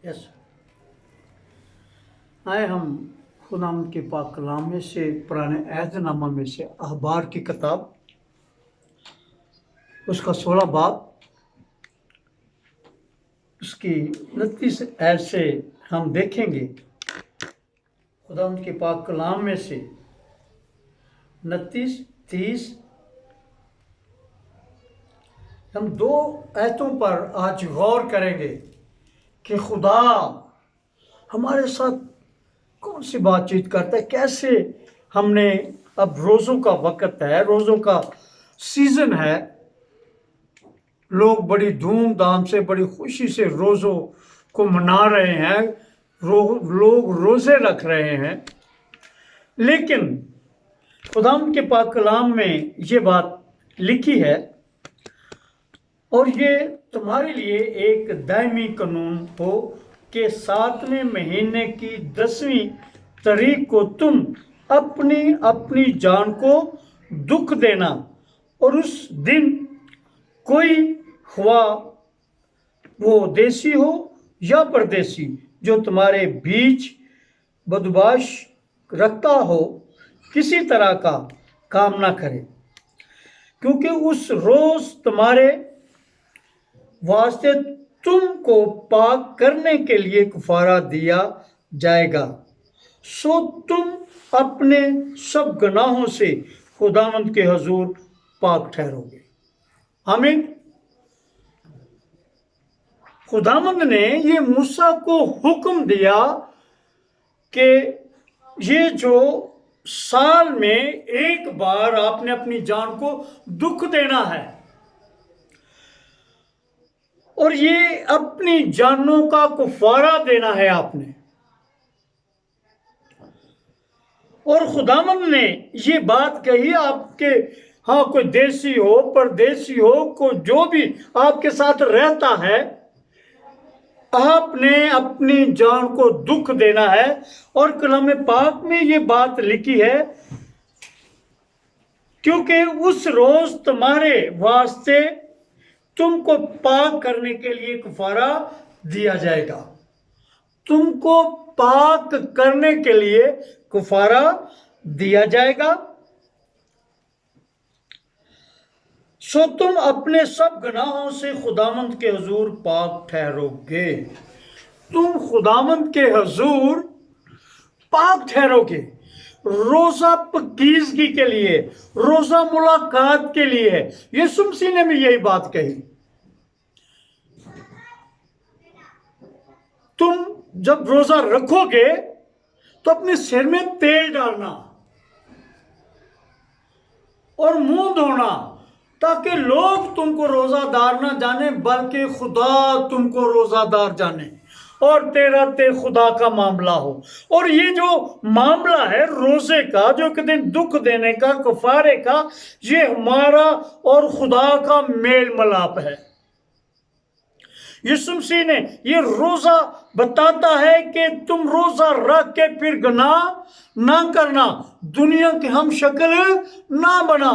Yes, आए हम खुदाम के पाक कलाम में से पुराने अहदनामा में से अखबार की किताब उसका 16 बाब उसकी 29 आयत से हम देखेंगे। खुदाम के पाक कलाम में से 29, 30 हम दो आयतों पर आज गौर करेंगे कि खुदा हमारे साथ कौन सी बातचीत करता है, कैसे हमने अब रोज़ों का वक़्त है, रोज़ों का सीज़न है। लोग बड़ी धूमधाम से, बड़ी खुशी से रोज़ों को मना रहे हैं, लोग रोज़े रख रहे हैं। लेकिन खुदाम के पाक कलाम में ये बात लिखी है और ये तुम्हारे लिए एक दायमी कानून हो कि 7वें महीने की 10वीं तारीख को तुम अपनी अपनी जान को दुख देना, और उस दिन कोई हुआ वो देशी हो या परदेशी जो तुम्हारे बीच बदमाश रखता हो किसी तरह का काम ना करे, क्योंकि उस रोज़ तुम्हारे वास्ते तुमको पाक करने के लिए कफारा दिया जाएगा। सो तुम अपने सब गुनाहों से खुदावंद के हजूर पाक ठहरोगे। आमीन। खुदावंद ने ये मूसा को हुक्म दिया कि ये जो साल में एक बार आपने अपनी जान को दुख देना है और ये अपनी जानों का कफारा देना है आपने। और खुदावंद ने ये बात कही आपके, हाँ, कोई देशी हो परदेशी हो, को जो भी आपके साथ रहता है, आपने अपनी जान को दुख देना है। और कलाम पाक में ये बात लिखी है, क्योंकि उस रोज तुम्हारे वास्ते तुमको पाक करने के लिए कफारा दिया जाएगा। तुमको पाक करने के लिए कफारा दिया जाएगा। सो तुम अपने सब गुनाहों से खुदावंद के हजूर पाक ठहरोगे। तुम खुदावंद के हजूर पाक ठहरोगे। रोजा पकीजगी के लिए, रोजा मुलाकात के लिए। यीशु मसीह ने भी यही बात कही। तुम जब रोजा रखोगे तो अपने सिर में तेल डालना और मुंह धोना, ताकि लोग तुमको रोजादार ना जाने बल्कि खुदा तुमको रोजादार जाने और तेरा खुदा का मामला हो। और ये जो मामला है रोजे का, जो एक दिन दुख देने का, कफारे का, ये हमारा और खुदा का मेल मिलाप है। यीशु मसीह ने ये रोजा बताता है कि तुम रोजा रख के फिर गुनाह ना करना, दुनिया की हम शक्ल ना बना।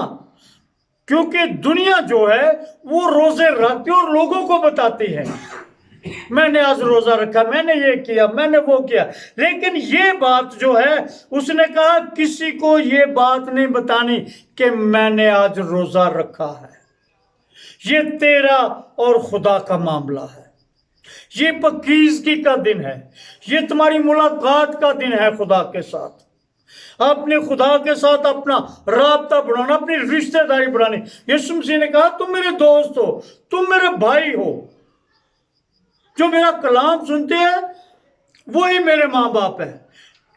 क्योंकि दुनिया जो है वो रोजे रखती और लोगों को बताती है, मैंने आज रोजा रखा, मैंने ये किया, मैंने वो किया। लेकिन ये बात जो है, उसने कहा किसी को ये बात नहीं बतानी कि मैंने आज रोजा रखा है। ये तेरा और खुदा का मामला है। ये पकीजगी का दिन है। ये तुम्हारी मुलाकात का दिन है खुदा के साथ। आपने खुदा के साथ अपना राब्ता बढ़ाना, अपनी रिश्तेदारी बढ़ानी। यीशु मसीह ने कहा तुम मेरे दोस्त हो, तुम मेरे भाई हो, जो मेरा कलाम सुनते हैं वही मेरे माँ बाप है।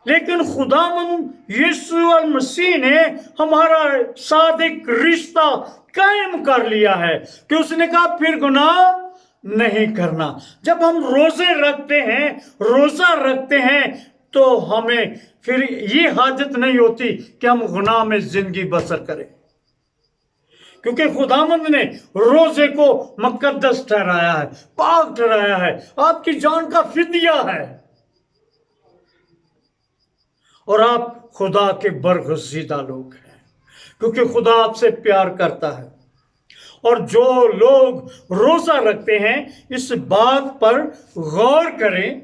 लेकिन खुदावंद यीशु मसीह ने हमारा साथ एक रिश्ता कायम कर लिया है कि उसने कहा फिर गुनाह नहीं करना। जब हम रोजे रखते हैं, रोजा रखते हैं, तो हमें फिर ये हाजत नहीं होती कि हम गुनाह में जिंदगी बसर करें, क्योंकि खुदावंद ने रोजे को मुकद्दस ठहराया है, पाक ठहराया है, आपकी जान का फिदिया है। और आप खुदा के बरगज़ीदा लोग हैं, क्योंकि खुदा आपसे प्यार करता है और जो लोग रोजा रखते हैं इस बात पर गौर करें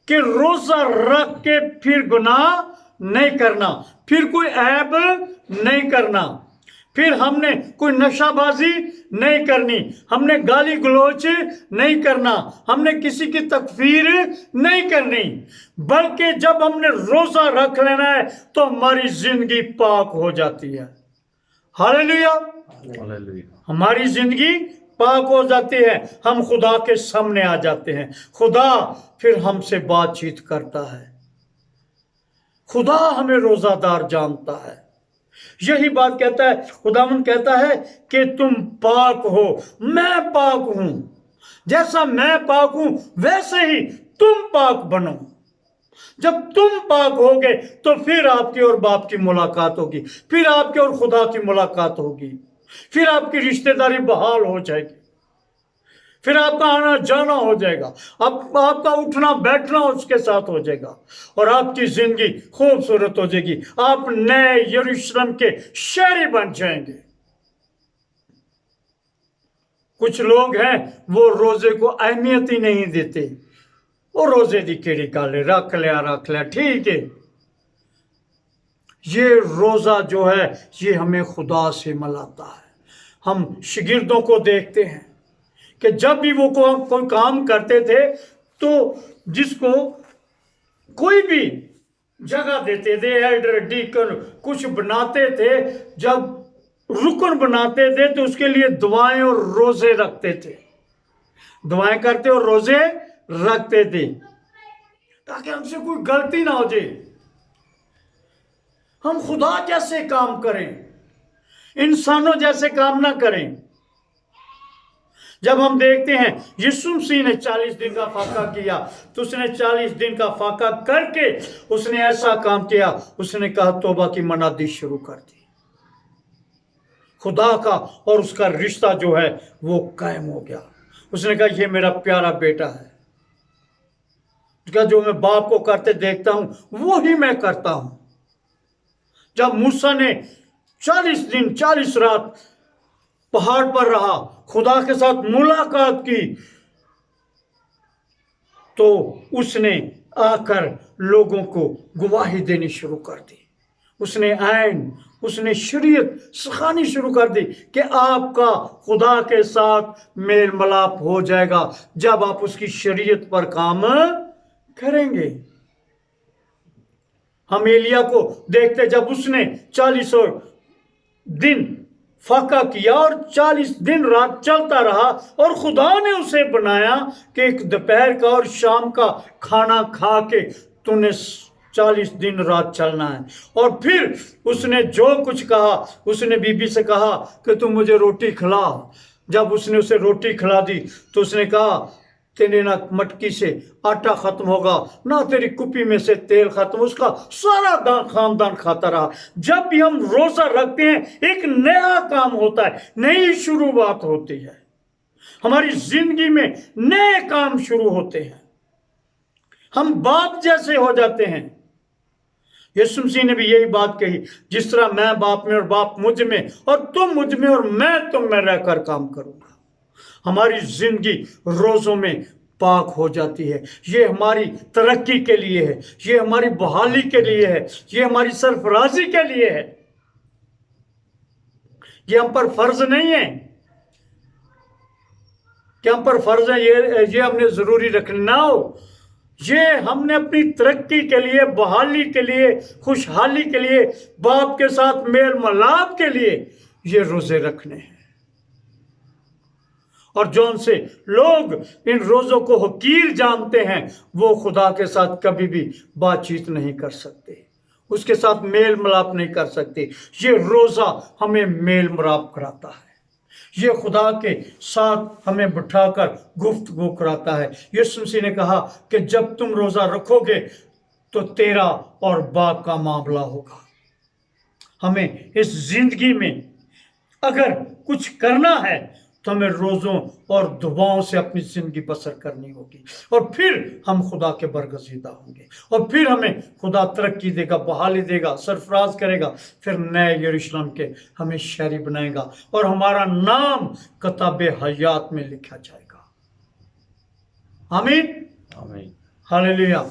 कि रोजा रख के फिर गुनाह नहीं करना, फिर कोई ऐब नहीं करना, फिर हमने कोई नशाबाजी नहीं करनी, हमने गाली गलौच नहीं करना, हमने किसी की तकफीर नहीं करनी, बल्कि जब हमने रोजा रख लेना है तो हमारी जिंदगी पाक हो जाती है। हालेलुया, हमारी जिंदगी पाक हो जाती है, हम खुदा के सामने आ जाते हैं, खुदा फिर हमसे बातचीत करता है, खुदा हमें रोजादार जानता है। यही बात कहता है, खुदावंद कहता है कि तुम पाक हो, मैं पाक हूं, जैसा मैं पाक हूं वैसे ही तुम पाक बनो। जब तुम पाक होगे तो फिर आपकी और बाप की मुलाकात होगी, फिर आपके और खुदा की मुलाकात होगी, फिर आपकी रिश्तेदारी बहाल हो जाएगी, फिर आपका आना जाना हो जाएगा, आपका उठना बैठना उसके साथ हो जाएगा और आपकी जिंदगी खूबसूरत हो जाएगी। आप नए यरूशलेम के शहरी बन जाएंगे। कुछ लोग हैं वो रोजे को अहमियत ही नहीं देते, वो रोजे दी केड़ी गल है, रख लिया ठीक है। ये रोजा जो है ये हमें खुदा से मिलाता है। हम शागिर्दों को देखते हैं कि जब भी वो कोई काम करते थे तो जिसको कोई भी जगह देते थे, एल्डर डीकन कुछ बनाते थे, जब रुकन बनाते थे तो उसके लिए दुआएं और रोजे रखते थे, दुआएं करते और रोजे रखते थे ताकि हमसे कोई गलती ना हो जाए, हम खुदा जैसे काम करें, इंसानों जैसे काम ना करें। जब हम देखते हैं यीशु मसीह ने 40 दिन का फाका किया तो उसने 40 दिन का फाका करके उसने ऐसा काम किया, उसने कहा तौबा की मनादी शुरू कर दी, खुदा का और उसका रिश्ता जो है वो कायम हो गया। उसने कहा ये मेरा प्यारा बेटा है, उसका जो मैं बाप को करते देखता हूं वो ही मैं करता हूं। जब मूसा ने 40 दिन 40 रात पहाड़ पर रहा, खुदा के साथ मुलाकात की, तो उसने आकर लोगों को गवाही देनी शुरू कर दी, उसने आइन उसने शरीयत सिखानी शुरू कर दी कि आपका खुदा के साथ मेल मिलाप हो जाएगा जब आप उसकी शरीयत पर काम करेंगे। हम एलिया को देखते, जब उसने 40 दिन फाका किया और 40 दिन रात चलता रहा और खुदा ने उसे बनाया कि एक दोपहर का और शाम का खाना खा के तूने 40 दिन रात चलना है। और फिर उसने जो कुछ कहा, उसने बीबी से कहा कि तू मुझे रोटी खिला। जब उसने उसे रोटी खिला दी तो उसने कहा तेरे ना मटकी से आटा खत्म होगा ना तेरी कुपी में से तेल खत्म। उसका सारा खानदान खाता रहा। जब भी हम रोजा रखते हैं एक नया काम होता है, नई शुरुआत होती है, हमारी जिंदगी में नए काम शुरू होते हैं, हम बाप जैसे हो जाते हैं। यीशु मसीह ने भी यही बात कही, जिस तरह मैं बाप में और बाप मुझ में और तुम मुझ में और मैं तुम में रहकर काम करूंगा। हमारी जिंदगी रोजों में पाक हो जाती है। ये हमारी तरक्की के लिए है, ये हमारी बहाली के लिए है, ये हमारी सरफराजी के लिए है। ये हम पर फर्ज नहीं है कि हम पर फर्ज है ये हमने जरूरी रखना हो। ये हमने अपनी तरक्की के लिए, बहाली के लिए, खुशहाली के लिए, बाप के साथ मेल मिलाप के लिए ये रोजे रखने हैं। और जो से लोग इन रोजों को हकीर जानते हैं वो खुदा के साथ कभी भी बातचीत नहीं कर सकते, उसके साथ मेल मिलाप नहीं कर सकते। ये रोजा हमें मेल मिलाप कराता है, ये खुदा के साथ हमें बिठाकर गुफ्तगू कराता है। यीशु मसीह ने कहा कि जब तुम रोजा रखोगे तो तेरा और बाप का मामला होगा। हमें इस जिंदगी में अगर कुछ करना है तो हमें रोज़ों और दुआओं से अपनी ज़िंदगी बसर करनी होगी, और फिर हम खुदा के बरगज़ीदा होंगे, और फिर हमें खुदा तरक्की देगा, बहाली देगा, सरफराज करेगा, फिर नए यरूशलेम के हमें शहरी बनाएगा, और हमारा नाम किताबे हयात में लिखा जाएगा। आमीन, आमीन। हालेलुया।